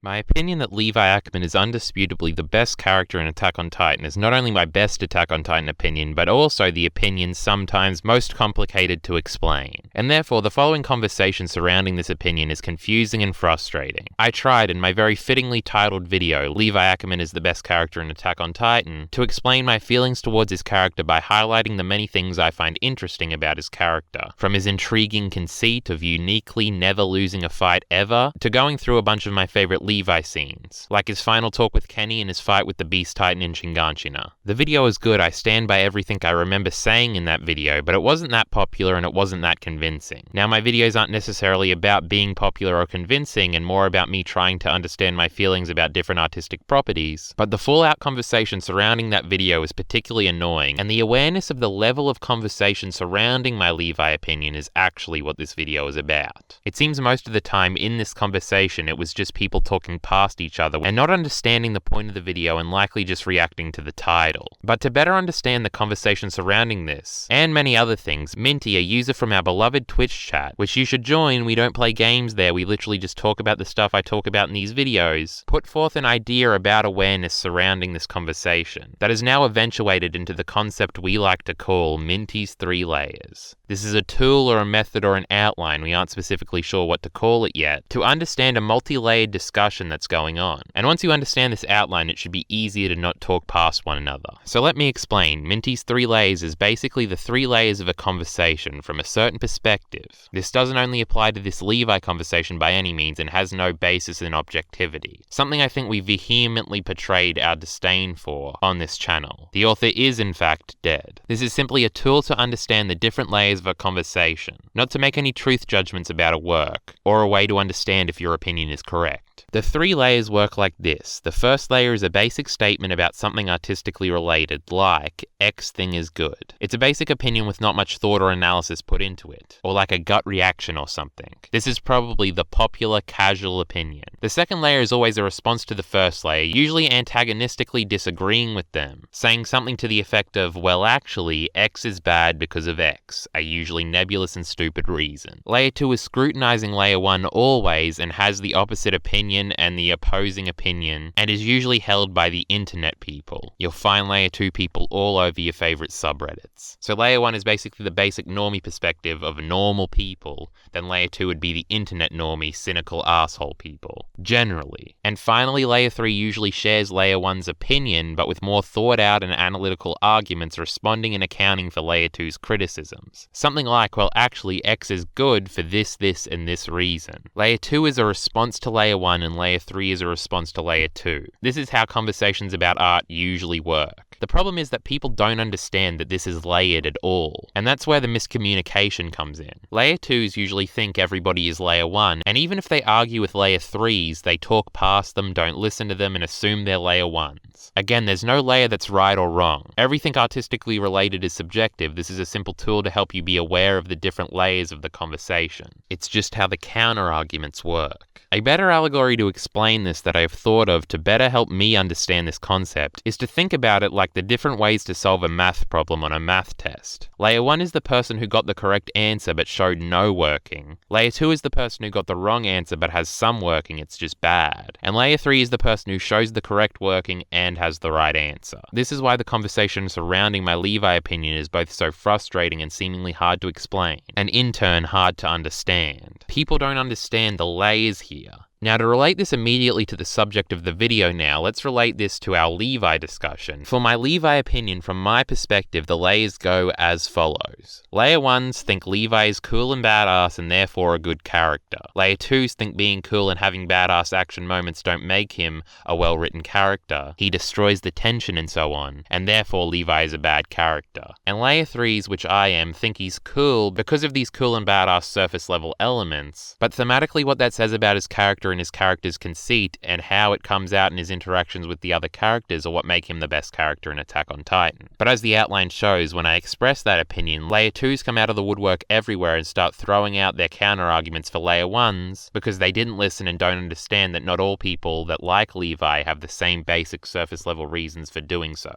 My opinion that Levi Ackerman is undisputably the best character in Attack on Titan is not only my best Attack on Titan opinion, but also the opinion sometimes most complicated to explain. And therefore, the following conversation surrounding this opinion is confusing and frustrating. I tried in my very fittingly titled video, Levi Ackerman is the best character in Attack on Titan, to explain my feelings towards his character by highlighting the many things I find interesting about his character, from his intriguing conceit of uniquely never losing a fight ever, to going through a bunch of my favorite Levi scenes, like his final talk with Kenny and his fight with the Beast Titan in Shinganshina. The video is good, I stand by everything I remember saying in that video, but it wasn't that popular and it wasn't that convincing. Now, my videos aren't necessarily about being popular or convincing and more about me trying to understand my feelings about different artistic properties, but the full-out conversation surrounding that video is particularly annoying, and the awareness of the level of conversation surrounding my Levi opinion is actually what this video is about. It seems most of the time in this conversation it was just people talking past each other and not understanding the point of the video and likely just reacting to the title. But to better understand the conversation surrounding this, and many other things, Minty, a user from our beloved Twitch chat, which you should join, we don't play games there, we literally just talk about the stuff I talk about in these videos, put forth an idea about awareness surrounding this conversation that has now eventuated into the concept we like to call Minty's 3 layers. This is a tool or a method or an outline, we aren't specifically sure what to call it yet, to understand a multi-layered discussion that's going on. And once you understand this outline, it should be easier to not talk past one another. So let me explain. Minty's 3 layers is basically the 3 layers of a conversation from a certain perspective. This doesn't only apply to this Levi conversation by any means and has no basis in objectivity, something I think we vehemently portrayed our disdain for on this channel. The author is in fact dead. This is simply a tool to understand the different layers of a conversation, not to make any truth judgments about a work, or a way to understand if your opinion is correct. The 3 layers work like this. The first layer is a basic statement about something artistically related, like, X thing is good. It's a basic opinion with not much thought or analysis put into it, or like a gut reaction or something. This is probably the popular, casual opinion. The second layer is always a response to the first layer, usually antagonistically disagreeing with them, saying something to the effect of, well actually, X is bad because of X, a usually nebulous and stupid reason. Layer 2 is scrutinizing layer 1 always and has the opposite opinion and the opposing opinion, and is usually held by the internet people. You'll find layer 2 people all over your favorite subreddits. So layer 1 is basically the basic normie perspective of normal people, then layer 2 would be the internet normie, cynical asshole people, generally. And finally, layer 3 usually shares layer 1's opinion, but with more thought out and analytical arguments responding and accounting for layer 2's criticisms. Something like, well actually X is good for this, and this reason. Layer 2 is a response to layer 1 and layer 3 is a response to layer 2. This is how conversations about art usually work. The problem is that people don't understand that this is layered at all, and that's where the miscommunication comes in. Layer 2s usually think everybody is layer 1, and even if they argue with layer 3s, they talk past them, don't listen to them, and assume they're layer 1s. Again, there's no layer that's right or wrong. Everything artistically related is subjective. This is a simple tool to help you be aware of the different layers of the conversation. It's just how the counter-arguments work. A better allegory to explain this that I have thought of to better help me understand this concept is to think about it like the different ways to solve a math problem on a math test. Layer 1 is the person who got the correct answer but showed no working. Layer 2 is the person who got the wrong answer but has some working, it's just bad. And Layer 3 is the person who shows the correct working and has the right answer. This is why the conversation surrounding my Levi opinion is both so frustrating and seemingly hard to explain, and in turn hard to understand. People don't understand the layers here. Now, to relate this immediately to the subject of the video now, let's relate this to our Levi discussion. For my Levi opinion, from my perspective, the layers go as follows. Layer 1s think Levi is cool and badass and therefore a good character. Layer 2s think being cool and having badass action moments don't make him a well-written character. He destroys the tension and so on, and therefore Levi is a bad character. And Layer 3s, which I am, think he's cool because of these cool and badass surface level elements, but thematically what that says about his character and his character's conceit and how it comes out in his interactions with the other characters are what make him the best character in Attack on Titan. But as the outline shows, when I express that opinion, Layer 2s come out of the woodwork everywhere and start throwing out their counter-arguments for Layer 1s because they didn't listen and don't understand that not all people that like Levi have the same basic surface level reasons for doing so.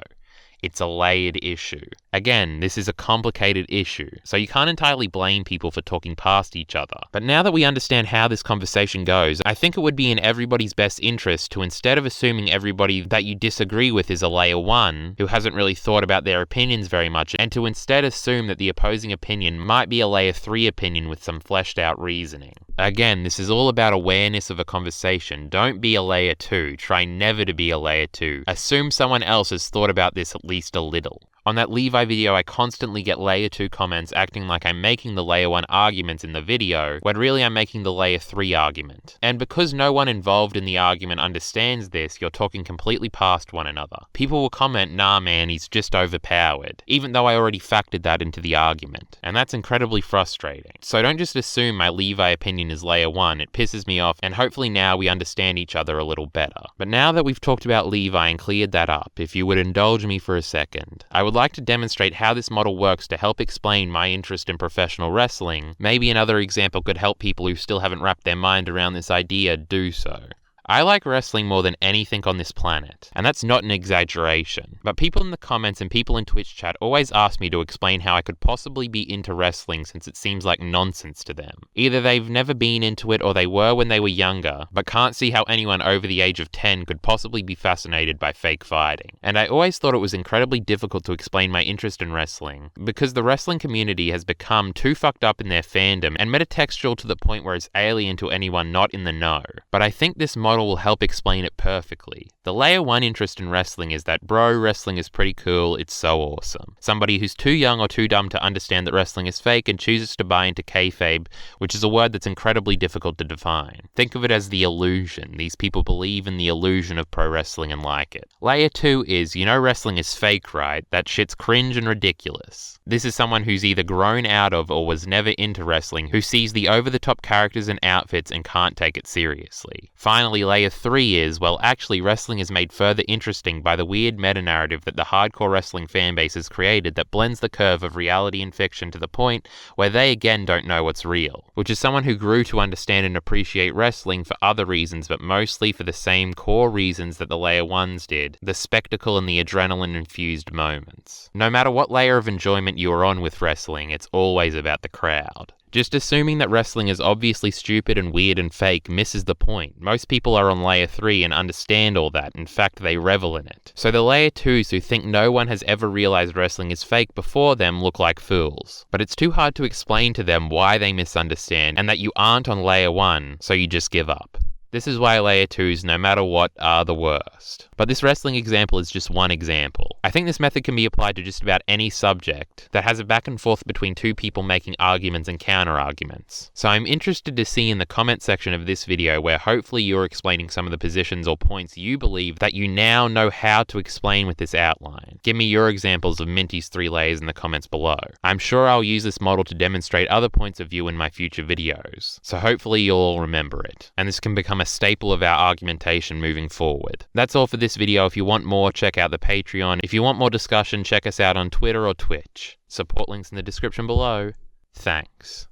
It's a layered issue. Again, this is a complicated issue, so you can't entirely blame people for talking past each other. But now that we understand how this conversation goes, I think it would be in everybody's best interest to, instead of assuming everybody that you disagree with is a layer 1, who hasn't really thought about their opinions very much, and to instead assume that the opposing opinion might be a layer 3 opinion with some fleshed out reasoning. Again, this is all about awareness of a conversation. Don't be a layer 2. Try never to be a layer 2. Assume someone else has thought about this at least a little. On that Levi video, I constantly get layer 2 comments acting like I'm making the layer 1 arguments in the video, when really I'm making the layer 3 argument. And because no one involved in the argument understands this, you're talking completely past one another. People will comment, nah man, he's just overpowered, even though I already factored that into the argument. And that's incredibly frustrating. So don't just assume my Levi opinion is layer 1, it pisses me off, and hopefully now we understand each other a little better. But now that we've talked about Levi and cleared that up, if you would indulge me for a second, I would like to demonstrate how this model works to help explain my interest in professional wrestling. Maybe another example could help people who still haven't wrapped their mind around this idea do so. I like wrestling more than anything on this planet, and that's not an exaggeration. But people in the comments and people in Twitch chat always ask me to explain how I could possibly be into wrestling since it seems like nonsense to them. Either they've never been into it or they were when they were younger, but can't see how anyone over the age of 10 could possibly be fascinated by fake fighting. And I always thought it was incredibly difficult to explain my interest in wrestling, because the wrestling community has become too fucked up in their fandom and metatextual to the point where it's alien to anyone not in the know. But I think this model will help explain it perfectly. The layer 1 interest in wrestling is that, bro, wrestling is pretty cool, it's so awesome. Somebody who's too young or too dumb to understand that wrestling is fake and chooses to buy into kayfabe, which is a word that's incredibly difficult to define. Think of it as the illusion. These people believe in the illusion of pro wrestling and like it. Layer 2 is, you know wrestling is fake, right? That shit's cringe and ridiculous. This is someone who's either grown out of or was never into wrestling, who sees the over-the-top characters and outfits and can't take it seriously. Finally, layer 3 is, well, actually wrestling is made further interesting by the weird meta-narrative that the hardcore wrestling fanbase has created that blends the curve of reality and fiction to the point where they again don't know what's real. Which is someone who grew to understand and appreciate wrestling for other reasons, but mostly for the same core reasons that the layer 1s did, the spectacle and the adrenaline-infused moments. No matter what layer of enjoyment you are on with wrestling, it's always about the crowd. Just assuming that wrestling is obviously stupid and weird and fake misses the point. Most people are on layer 3 and understand all that. In fact, they revel in it. So the layer 2s who think no one has ever realized wrestling is fake before them look like fools. But it's too hard to explain to them why they misunderstand and that you aren't on layer 1, so you just give up. This is why layer 2s, no matter what, are the worst. But this wrestling example is just one example. I think this method can be applied to just about any subject that has a back and forth between two people making arguments and counter-arguments. So I'm interested to see in the comment section of this video where hopefully you're explaining some of the positions or points you believe that you now know how to explain with this outline. Give me your examples of Minty's 3 layers in the comments below. I'm sure I'll use this model to demonstrate other points of view in my future videos. So hopefully you'll all remember it. And this can become a staple of our argumentation moving forward. That's all for this video. If you want more, check out the Patreon. If you want more discussion, check us out on Twitter or Twitch. Support links in the description below. Thanks.